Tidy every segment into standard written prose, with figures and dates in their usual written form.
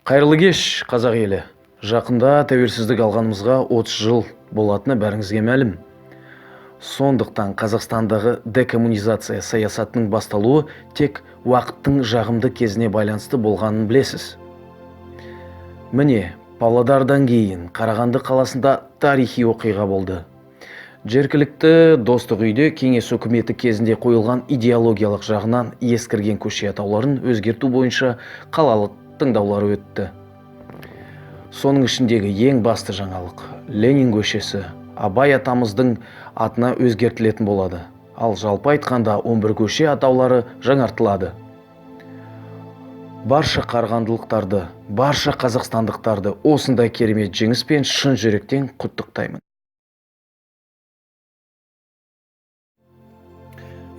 Қайырлы кеш, қазақ елі. Жақында тәуелсіздік алғанымызға 30 жыл болатыны бәріңізге мәлім. Сондықтан Қазақстандағы декоммунизация саясатының басталуы тек уақыттың жағымды кезіне байланысты болғанын білесіз. Міне, Павлодардан кейін Қарағанды қаласында тарихи оқиға болды. Жергілікті достық үйде кеңес үкіметі кезінде қойылған идеологиялық жағынан ескірген көше атауларын өзгерту бойынша қалалық тыңдаулар өтті. Соның ішіндегі ең басты жаңалық Ленин көшесі Абай атамыздың атына өзгертілетін болады. Ал жалпы айтқанда 11 көше атаулары жаңартылады. Барша қарағандылықтарды, барша қазақстандықтарды осындай керемет жеңіспен шын жүректен құттықтаймын.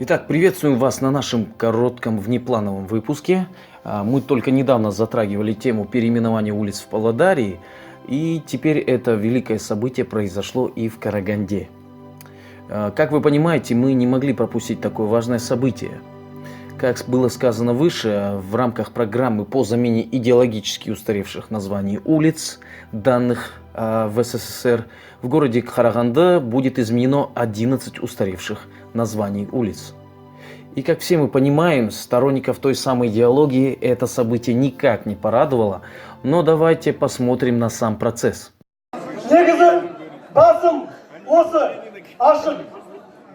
Итак, приветствуем вас на нашем коротком внеплановом выпуске. Мы только недавно затрагивали тему переименования улиц в Павлодаре, и теперь это великое событие произошло и в Караганде. Как вы понимаете, мы не могли пропустить такое важное событие. Как было сказано выше, в рамках программы по замене идеологически устаревших названий улиц, данных в СССР, в городе Караганды будет изменено 11 устаревших названий улиц. И как все мы понимаем, сторонников той самой идеологии это событие никак не порадовало, но давайте посмотрим на сам процесс.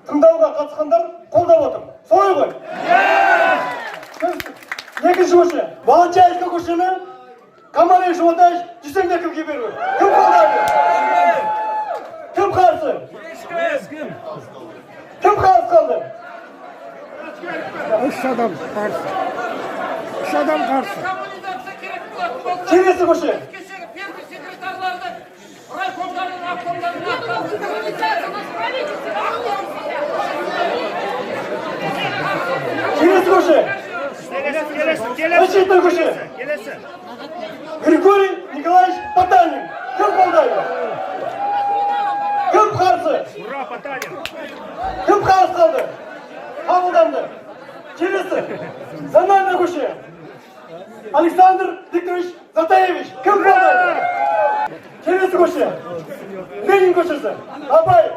Тыңдауға қатысқандар қолдап отыр. Солай ғой? Екінші көше. Волончаевка көшені Камалей Жуатаевич Дүйсенбековке беру. Кім қолдайды? Кім қарсы? Кім қарсы қалды? Үш адам қарсы. Үш адам қарсы. Келесі көше. Келесі көше. Защитный көше. Григорий Николаевич Потанин. Кім қолдайды? Кім қарсы? Ура, Потанин. Кім қарсы қалды? Қабылданды. Келесі. Зональный көше. Александр Викторович Затаевич. Кім қолдайды? Келесі көше. Ленин көшесі. Абай.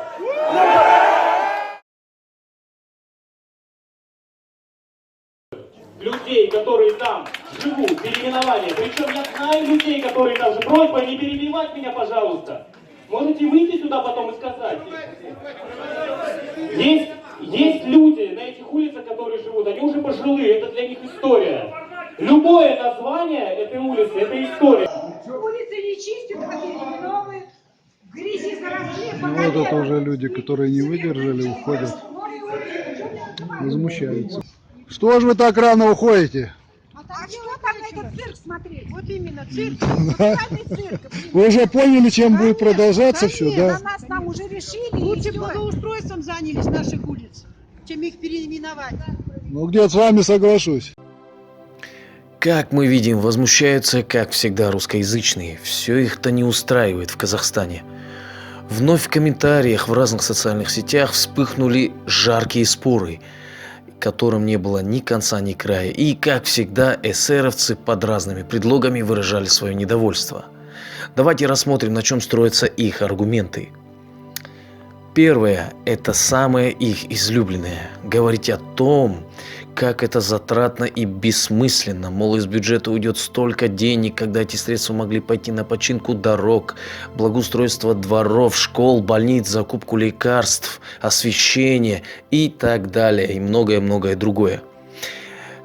Людей, которые там живут, переименование. Причем я знаю людей, которые там живут. Просьба не перебивать меня, пожалуйста. Можете выйти сюда потом и сказать. Есть люди на этих улицах, которые живут. Они уже пожилые, это для них история. Любое название этой улицы, это история. Улицы не чистят, а переименовывают. В грязи заросли. Вот это уже люди, которые не выдержали, уходят. Возмущаются. Что ж вы так рано уходите? А что там на этот цирк смотреть? Вот именно цирк. Специальный цирк. Вы уже поняли, чем будет продолжаться все, да? На нас там уже решили. Лучше благоустройством занялись наших улиц, чем их переименовать. Ну где-то с вами соглашусь. Как мы видим, возмущаются, как всегда, русскоязычные. Все их-то не устраивает в Казахстане. Вновь в комментариях в разных социальных сетях вспыхнули жаркие споры, которым не было ни конца, ни края. И, как всегда, эсеровцы под разными предлогами выражали свое недовольство. Давайте рассмотрим, на чем строятся их аргументы. Первое – это самое их излюбленное. Говорить о том, как это затратно и бессмысленно. Мол, из бюджета уйдет столько денег, когда эти средства могли пойти на починку дорог, благоустройство дворов, школ, больниц, закупку лекарств, освещение и так далее. И многое-многое другое.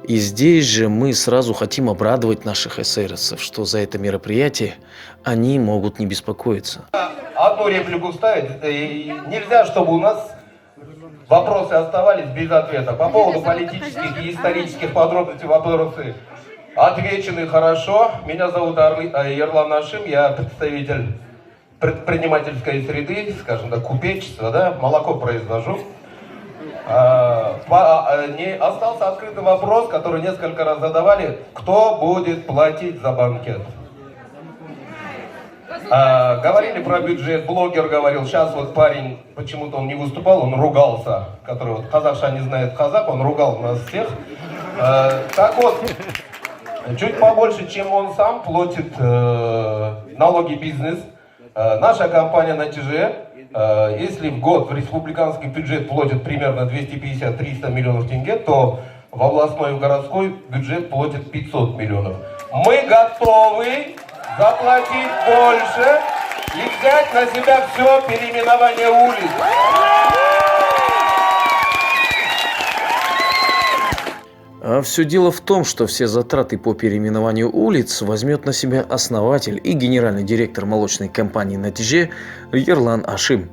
И здесь же мы сразу хотим обрадовать наших эсеровцев, что за это мероприятие они могут не беспокоиться. Одну реплику вставить. Нельзя, чтобы у нас вопросы оставались без ответа. По поводу политических и исторических подробностей вопросы отвечены хорошо. Меня зовут Ерлан Ашим, я представитель предпринимательской среды, скажем так, купечества, да, молоко произвожу. Остался открытый вопрос, который несколько раз задавали. Кто будет платить за банкет? Говорили про бюджет, блогер говорил, сейчас вот парень, почему-то он не выступал, он ругался, который вот казахша не знает казах, он ругал нас всех. Так вот, чуть побольше, чем он сам платит налоги бизнес. Наша компания «Натиже», если в год в республиканский бюджет платит примерно 250-300 миллионов тенге, то в областной и в городской бюджет платит 500 миллионов. Мы готовы заплатить больше и взять на себя все переименование улиц. А все дело в том, что все затраты по переименованию улиц возьмет на себя основатель и генеральный директор молочной компании «Натиже» Ерлан Ашим.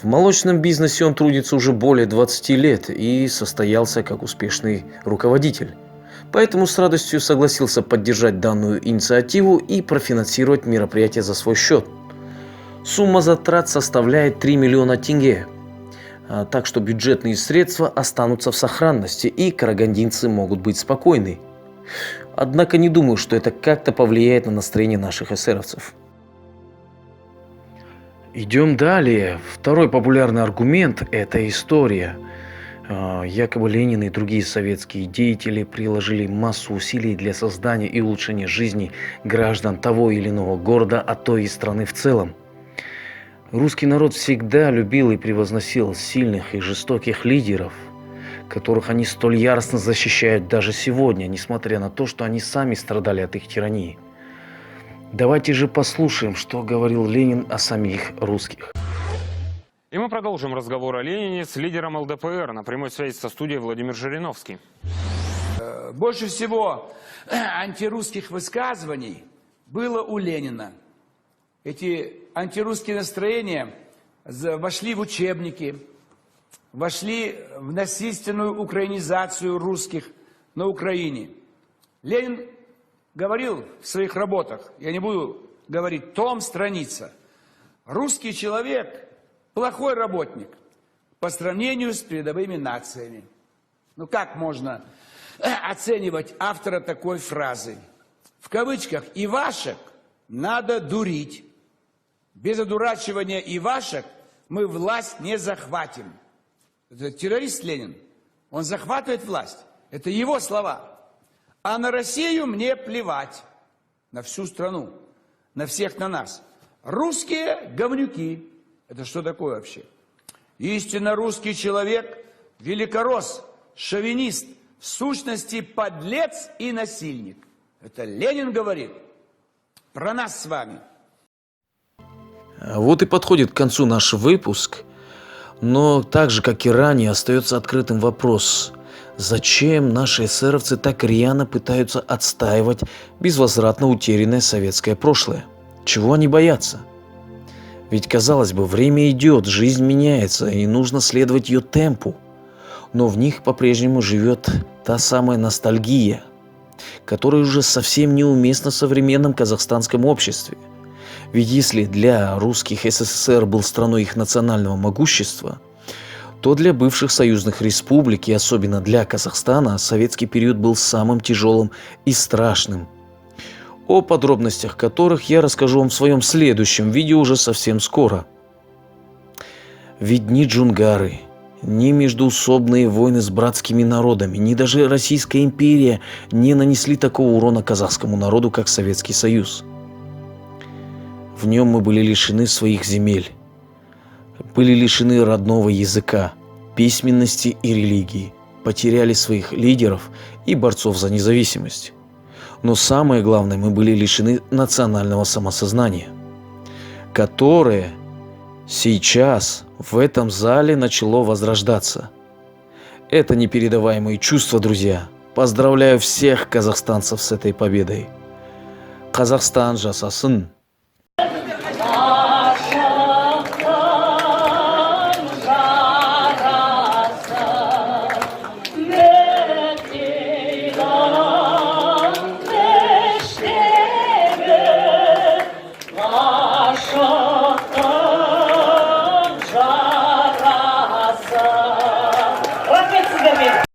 В молочном бизнесе он трудится уже более 20 лет и состоялся как успешный руководитель. Поэтому с радостью согласился поддержать данную инициативу и профинансировать мероприятие за свой счет. Сумма затрат составляет 3 миллиона тенге. Так что бюджетные средства останутся в сохранности, и карагандинцы могут быть спокойны. Однако не думаю, что это как-то повлияет на настроение наших эсеровцев. Идем далее. Второй популярный аргумент – это история. Якобы Ленин и другие советские деятели приложили массу усилий для создания и улучшения жизни граждан того или иного города, а то и страны в целом. Русский народ всегда любил и превозносил сильных и жестоких лидеров, которых они столь яростно защищают даже сегодня, несмотря на то, что они сами страдали от их тирании. Давайте же послушаем, что говорил Ленин о самих русских. И мы продолжим разговор о Ленине с лидером ЛДПР. На прямой связи со студией Владимир Жириновский. Больше всего антирусских высказываний было у Ленина. Эти антирусские настроения вошли в учебники, вошли в насильственную украинизацию русских на Украине. Ленин говорил в своих работах, я не буду говорить, том, страница, русский человек – плохой работник по сравнению с передовыми нациями. Ну как можно оценивать автора такой фразы? В кавычках «Ивашек надо дурить». Без одурачивания Ивашек мы власть не захватим. Это террорист Ленин. Он захватывает власть. Это его слова. А на Россию мне плевать. На всю страну. На всех на нас. Русские говнюки. Это что такое вообще? Истинно русский человек – великорос, шовинист, в сущности подлец и насильник. Это Ленин говорит про нас с вами. Вот и подходит к концу наш выпуск, но так же, как и ранее, остается открытым вопрос, зачем наши эсеровцы так рьяно пытаются отстаивать безвозвратно утерянное советское прошлое? Чего они боятся? Ведь, казалось бы, время идет, жизнь меняется, и нужно следовать ее темпу. Но в них по-прежнему живет та самая ностальгия, которая уже совсем неуместна в современном казахстанском обществе. Ведь если для русских СССР был страной их национального могущества, то для бывших союзных республик и особенно для Казахстана советский период был самым тяжелым и страшным. О подробностях которых я расскажу вам в своем следующем видео уже совсем скоро. Ведь ни джунгары, ни междоусобные войны с братскими народами, ни даже Российская империя не нанесли такого урона казахскому народу, как Советский Союз. В нем мы были лишены своих земель, были лишены родного языка, письменности и религии, потеряли своих лидеров и борцов за независимость. Но самое главное, мы были лишены национального самосознания, которое сейчас в этом зале начало возрождаться. Это непередаваемые чувства, друзья. Поздравляю всех казахстанцев с этой победой. Казахстан жасасын.